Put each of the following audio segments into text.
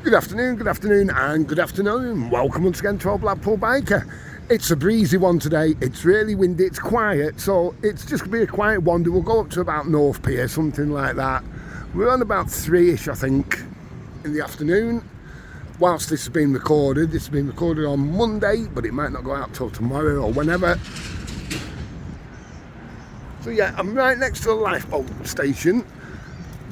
Good afternoon, and good afternoon. Welcome once again to our Blackpool Biker. It's a breezy one today. It's really windy, it's quiet, so it's just going to be a quiet wander. We'll go up to about North Pier, something like that. We're on about 3ish, I think, in the afternoon. Whilst this has been recorded on Monday, but it might not go out till tomorrow or whenever. So yeah, I'm right next to the lifeboat station.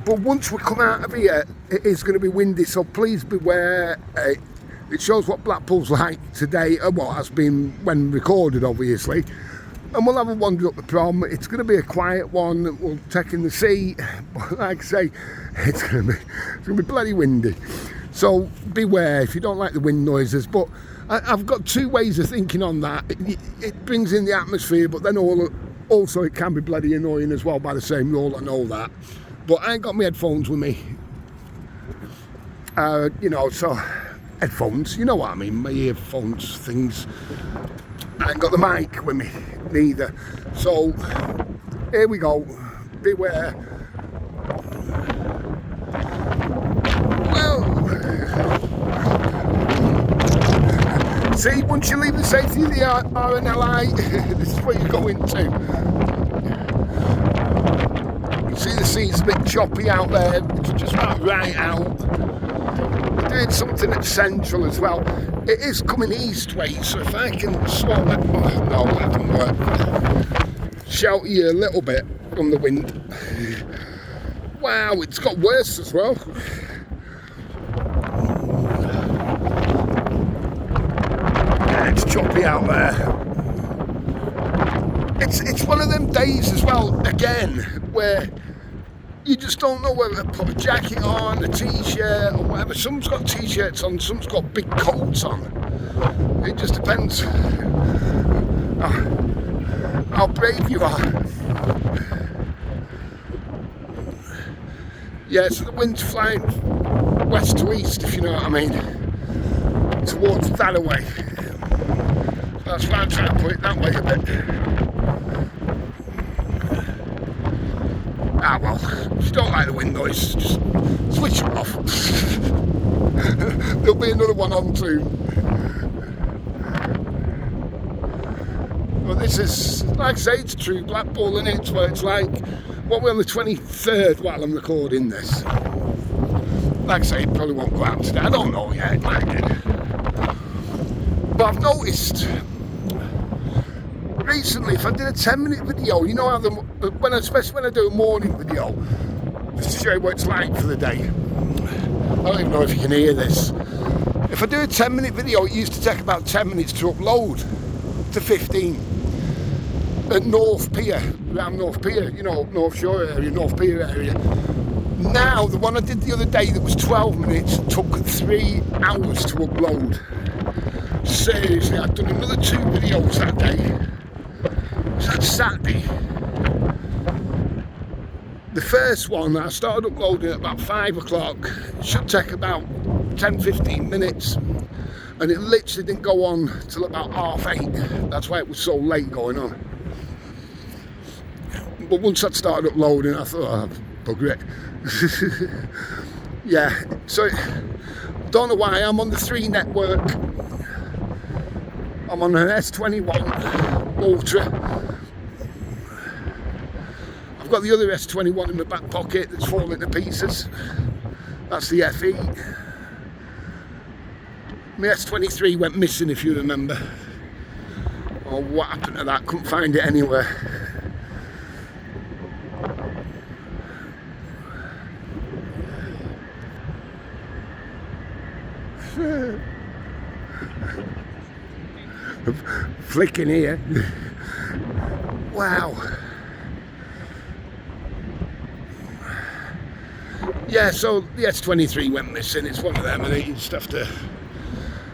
But once we come out of here, it is going to be windy, so please beware. It shows what Blackpool's like today, and what has been when recorded, obviously. And we'll have a wander up the Prom. It's going to be a quiet one. We'll take in the sea. But like I say, it's going to be bloody windy. So beware if you don't like the wind noises. But I've got two ways of thinking on that. It brings in the atmosphere, but then also it can be bloody annoying as well by the same rule. I know that. But I ain't got my headphones with me. So headphones, you know what I mean, my earphones things. I ain't got the mic with me, neither. So, here we go. Beware. Well, see, once you leave the safety of the RNLI, this is where you go into. See, the sea's a bit choppy out there. It's just about right out. We're doing something at Central as well. It is coming east way, so if I can slow that... Oh, no, that doesn't work. Shelter you a little bit from the wind. Wow, it's got worse as well. Yeah, it's choppy out there. It's one of them days as well, again, where you just don't know whether to put a jacket on, a t-shirt or whatever. Some's got t-shirts on, some's got big coats on. It just depends how brave you are. Yeah, so the wind's flying west to east, if you know what I mean, towards that way. So that's why I'm trying to put it that way a bit. Ah well, if you don't like the wind noise, just switch it off. There'll be another one on soon. Well, this is, like I say, it's true Blackpool, and it's where it's like, what, we're on the 23rd while I'm recording this. Like I say, it probably won't go out today, I don't know yet, it might do. But I've noticed recently, if I did a 10-minute video, you know how especially when I do a morning video, just to show you what it's like for the day. I don't even know if you can hear this. If I do a 10-minute video, it used to take about 10 minutes to upload to 15. At North Pier, around North Pier, you know, North Shore area, North Pier area. Now, the one I did the other day that was 12 minutes took 3 hours to upload. Seriously, I'd done another 2 videos that day. So that's Saturday. The first one I started uploading at about 5 o'clock. It should take about 10-15 minutes, and it literally didn't go on till about 8:30. That's why it was so late going on. But once I'd started uploading, I thought, oh, bugger it. Yeah, so don't know why. I'm on the 3 network. I'm on an S21 Ultra. I've got the other S21 in my back pocket that's falling to pieces. That's the FE. My S23 went missing, if you remember. Oh, what happened to that? Couldn't find it anywhere. Flicking here. Wow. Yeah, so the S23 went missing. It's one of them, and you just have to...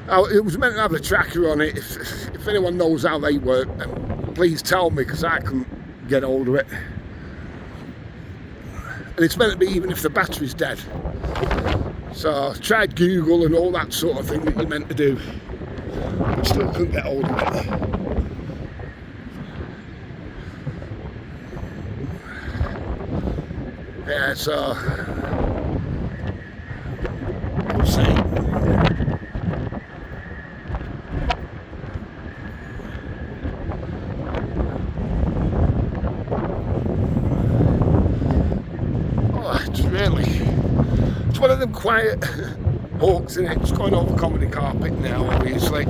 Oh, it was meant to have a tracker on it. If anyone knows how they work, then please tell me, because I couldn't get hold of it. And it's meant to be even if the battery's dead. So I tried Google and all that sort of thing that you're meant to do. But still couldn't get hold of it. Yeah, so we'll see. one of them quiet walks in it. It's going over comedy carpet now, obviously.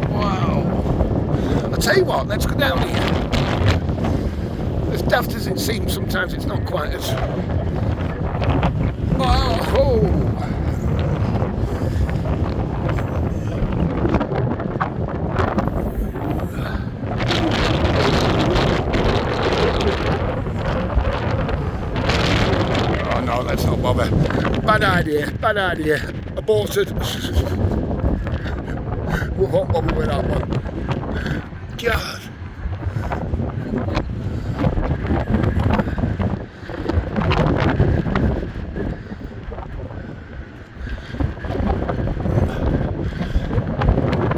Wow. I'll tell you what, let's go down here. As daft as it seems, sometimes it's not quite as... Oh! Oh no, let's not bother. Bad idea, aborted. We won't bother with that one. God.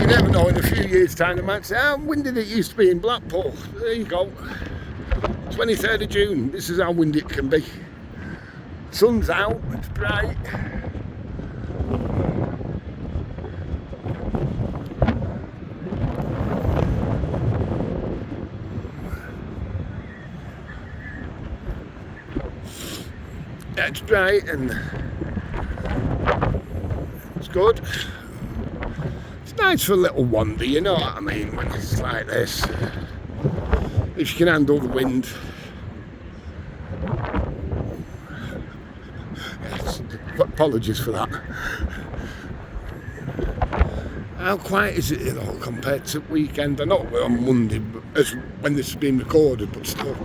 You never know, in a few years' time they might say, how windy it used to be in Blackpool. There you go. 23rd of June, this is how windy it can be. Sun's out, it's bright. It's bright and it's good. It's nice for a little wander, you know what I mean, when it's like this. If you can handle the wind. Yes, apologies for that. How quiet is it, you know, compared to weekend? I know we're on Monday, as when this is being recorded, but still.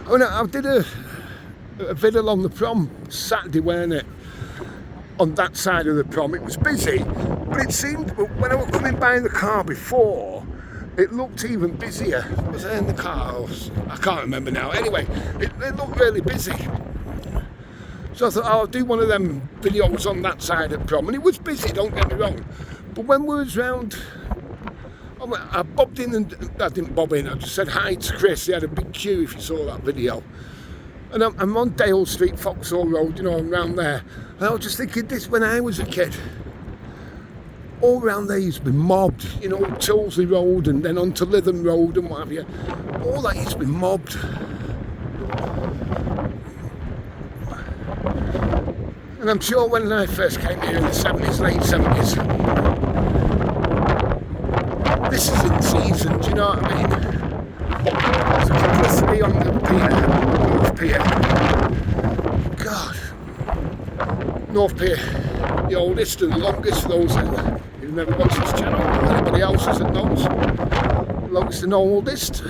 Oh no, I did a video on the Prom Saturday, weren't it? On that side of the Prom, it was busy, but it seemed when I was coming by in the car before, it looked even busier. Was I in the car? I can't remember now. Anyway, it looked really busy. So I thought, I'll do one of them videos on that side of Prom, and it was busy. Don't get me wrong, but when we was round. I bobbed in and I didn't bob in, I just said hi to Chris. He had a big queue if you saw that video. And I'm on Dale Street, Foxhall Road, you know, around there. And I was just thinking this when I was a kid. All around there used to be mobbed, you know, Tulsley Road and then onto Lytham Road and what have you. All that used to be mobbed. And I'm sure when I first came here in the 70s, late 70s, this is in season, do you know what I mean? There's a publicity on the Pier, North Pier. God. North Pier, the oldest and the longest for those who've never watched this channel. Anybody else that knows? The longest and oldest.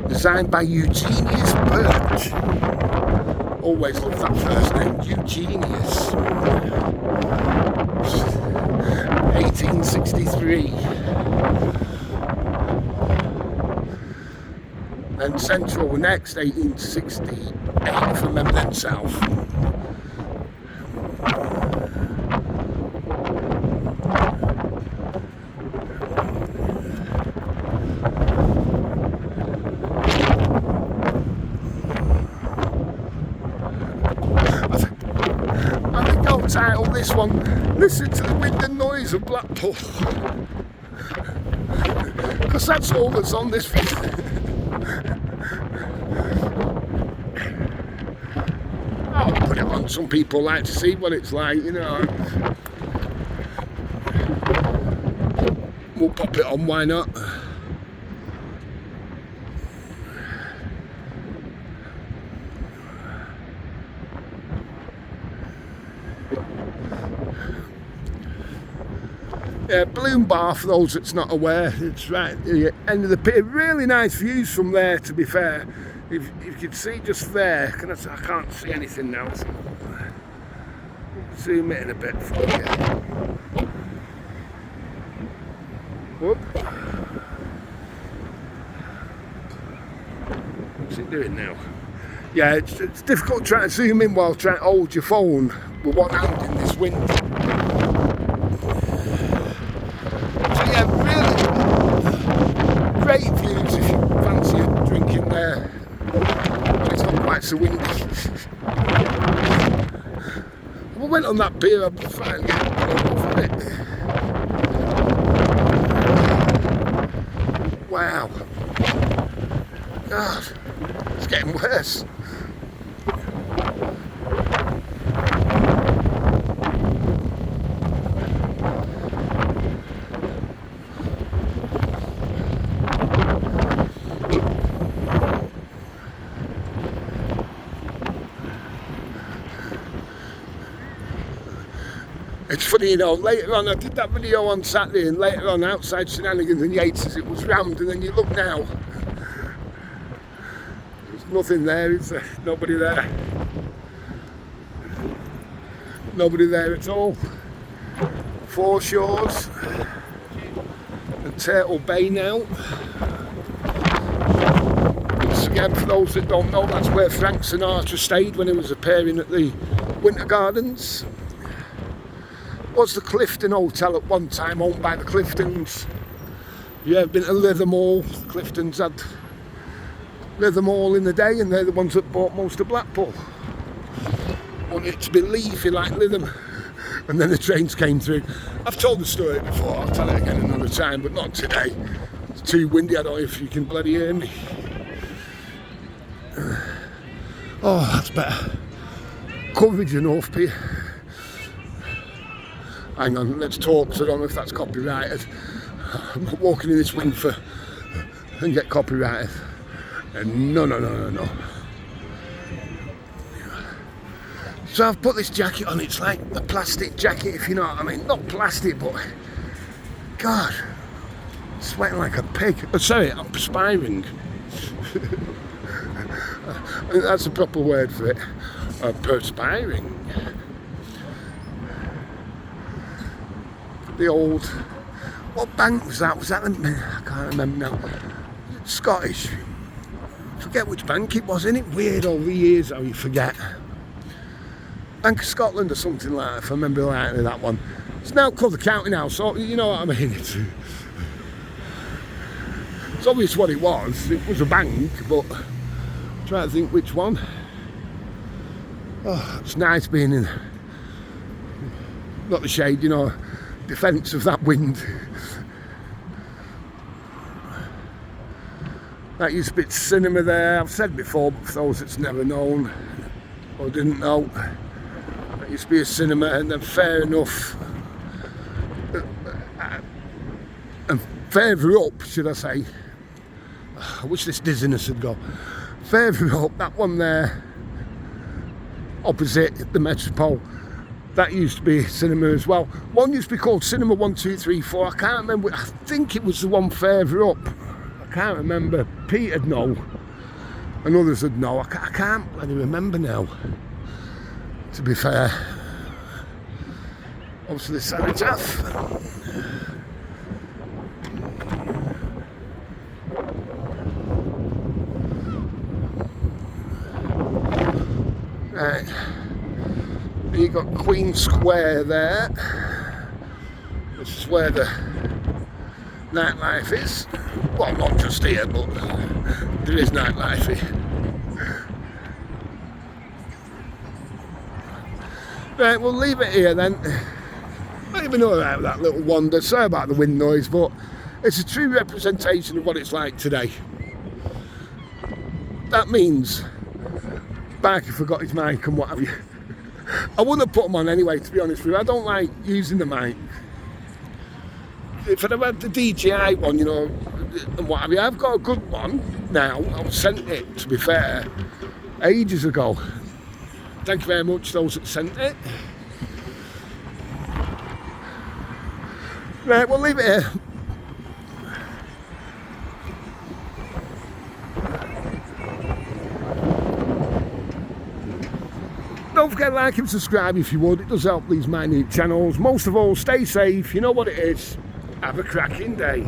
Designed by Eugenius Birch. Always love that first name, Eugenius. 1863. Then Central were next, 1868, if I remember them south. I think I'll title this one, Listen to the Wind and Noise of Blackpool. Because that's all that's on this video. I'll put it on, some people like to see what it's like, you know. We'll pop it on, why not? Yeah, Balloon Bar, for those that's not aware, it's right at the end of the pier. Really nice views from there, to be fair. If you can see just there, I can't see anything now. So zoom it in a bit for you. Whoop. What's it doing now? Yeah, it's difficult trying to zoom in while trying to hold your phone with one hand in this wind. Great views if you fancy a drink in there. It's not quite so windy. We went on that pier, I'd try and get off it. Wow. God, it's getting worse. It's funny, you know, later on I did that video on Saturday, and later on outside Shenanigans and Yates's it was rammed, and then you look now, there's nothing there, is there? Nobody there. Nobody there at all. Foreshores and Turtle Bay now. Once again, for those that don't know, that's where Frank Sinatra stayed when he was appearing at the Winter Gardens. Was the Clifton Hotel at one time owned by the Cliftons. You ever been to Lithermore? The Cliftons had Lithermore in the day, and they're the ones that bought most of Blackpool. Want it to be leafy like Lytham, and then the trains came through. I've told the story before, I'll tell it again another time, but not today. It's too windy, I don't know if you can bloody hear me. Oh, that's better. Coverage enough, Pier. Hang on, let's talk, so I don't know if that's copyrighted. I'm not walking in this wind and get copyrighted. And no. So I've put this jacket on, it's like a plastic jacket, if you know what I mean. Not plastic, but God, I'm sweating like a pig. Oh, sorry, I'm perspiring. I think that's a proper word for it. Perspiring. The old, what bank was that? Was that the, I can't remember now. Scottish. Forget which bank it was, isn't it? Weird over the years how you forget. Bank of Scotland or something like that, if I remember rightly, that one. It's now called the Counting House, so you know what I mean. It's obvious what it was. It was a bank, but I'm trying to think which one. Oh, it's nice being in, not the shade, you know, defence of that wind. That used to be cinema there. I've said before, but for those that's never known or didn't know, that used to be a cinema, and then fair enough, and further up, should I say, I wish this dizziness had gone, further up, that one there, opposite the Metropole, that used to be cinema as well. One used to be called Cinema 1, 2, 3, 4. I can't remember. I think it was the one further up. I can't remember. Peter'd know, and others would know. I can't really remember now, to be fair. Obviously the cenotaph. Right. You got Queen Square there. This is where the nightlife is. Well, not just here, but there is nightlife here. Right, we'll leave it here then. I don't even know about that little wander. Sorry about the wind noise, but it's a true representation of what it's like today. That means Barker forgot his mic and what have you. I wouldn't have put them on anyway, to be honest with you. I don't like using the mic. If I'd have had the DJI one, you know, and what have you, I've got a good one now. I was sent it, to be fair, ages ago. Thank you very much, those that sent it. Right, we'll leave it here. Don't forget to like and subscribe if you would. It does help these minute channels. Most of all, stay safe. You know what it is. Have a cracking day.